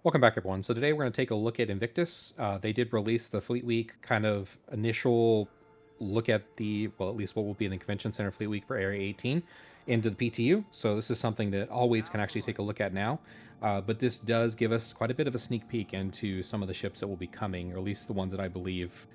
Welcome back, everyone. So today we're going to take a look at Invictus. They did release the Fleet Week kind of initial look at the, well, at least what will be in the Convention Center Fleet Week for Area 18 into the PTU. So this is something that all weights can actually take a look at now. But this does give us quite a bit of a sneak peek into some of the ships that will be coming, or at least the ones that I believe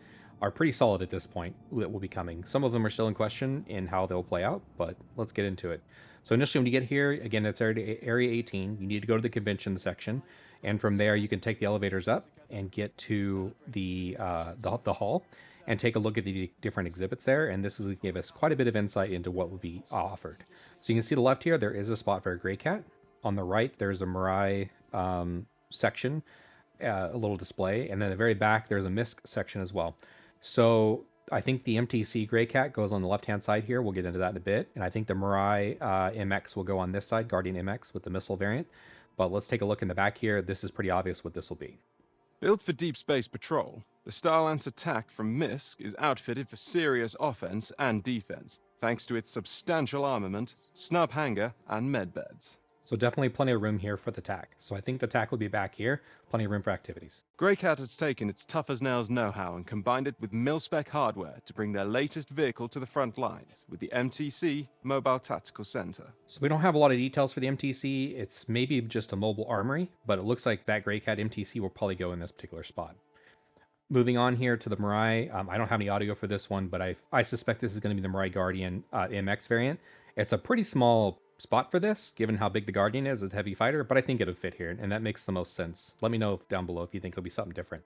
are pretty solid at this point that will be coming. Some of them are still in question in how they'll play out, but let's get into it. So initially when you get here, again, it's Area 18. You need to go to the convention section. And from there, you can take the elevators up and get to the hall and take a look at the different exhibits there. And this is give us quite a bit of insight into what will be offered. So you can see to the left here, there is a spot for a Grey Cat. On the right, there's a Mirai section, a little display. And then at the very back, there's a MISC section as well. So I think the MTC Grey Cat goes on the left-hand side here. We'll get into that in a bit. And I think the Mirai MX will go on this side, Guardian MX with the missile variant. But let's take a look in the back here. This is pretty obvious what this will be. Built for deep space patrol, the Starlance attack from MISC is outfitted for serious offense and defense, thanks to its substantial armament, snub hangar, and medbeds. So definitely plenty of room here for the TAC. So I think the TAC will be back here. Plenty of room for activities. Greycat has taken its tough-as-nails know-how and combined it with mil-spec hardware to bring their latest vehicle to the front lines with the MTC Mobile Tactical Center. So we don't have a lot of details for the MTC. It's maybe just a mobile armory, but it looks like that Greycat MTC will probably go in this particular spot. Moving on here to the Mirai. I don't have any audio for this one, but I suspect this is going to be the Mirai Guardian MX variant. It's a pretty small spot for this, given how big the Guardian is as a heavy fighter, but I think it'll fit here, and that makes the most sense. Let me know down below if you think it'll be something different.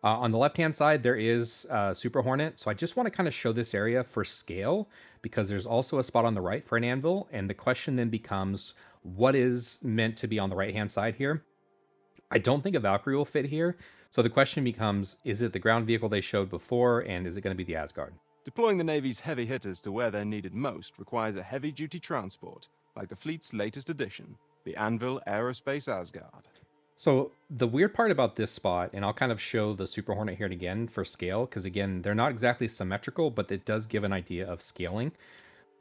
On the left-hand side, there is Super Hornet, so I just want to kind of show this area for scale, because there's also a spot on the right for an anvil, and the question then becomes, what is meant to be on the right-hand side here? I don't think a Valkyrie will fit here, so the question becomes, is it the ground vehicle they showed before, and is it going to be the Asgard? Deploying the Navy's heavy hitters to where they're needed most requires a heavy-duty transport, like the fleet's latest addition, the Anvil Aerospace Asgard. So the weird part about this spot, and I'll kind of show the Super Hornet here again for scale, because again, they're not exactly symmetrical, but it does give an idea of scaling.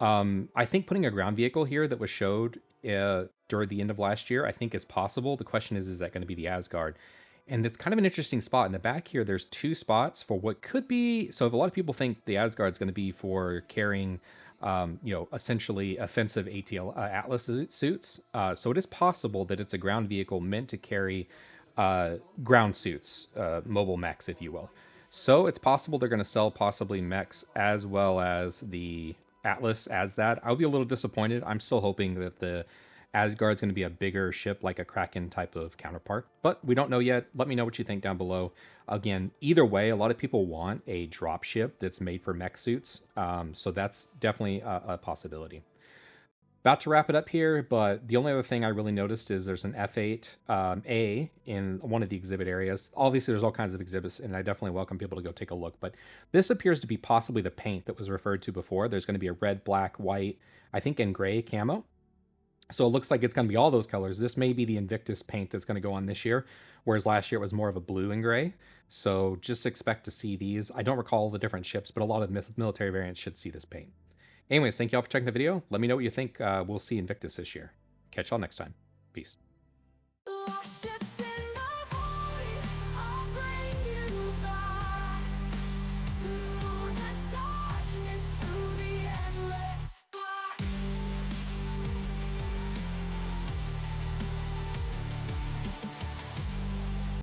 I think putting a ground vehicle here that was showed during the end of last year, I think is possible. The question is that going to be the Asgard? And it's kind of an interesting spot. In the back here, there's two spots for what could be... So if a lot of people think the Asgard's going to be for carrying... essentially offensive ATL Atlas suits. So it is possible that it's a ground vehicle meant to carry ground suits, mobile mechs, if you will. So it's possible they're going to sell possibly mechs as well as the Atlas as that. I'll be a little disappointed. I'm still hoping that the Asgard's going to be a bigger ship like a Kraken type of counterpart, but we don't know yet. Let me know what you think down below. Again, either way, a lot of people want a drop ship that's made for mech suits, so that's definitely a possibility. About to wrap it up here, but the only other thing I really noticed is there's an F8A in one of the exhibit areas. Obviously, there's all kinds of exhibits, and I definitely welcome people to go take a look, but this appears to be possibly the paint that was referred to before. There's going to be a red, black, white, I think in gray camo. So it looks like it's going to be all those colors. This may be the Invictus paint that's going to go on this year, whereas last year it was more of a blue and gray. So just expect to see these. I don't recall the different ships, but a lot of military variants should see this paint. Anyways, thank you all for checking the video. Let me know what you think we'll see Invictus this year. Catch y'all next time. Peace.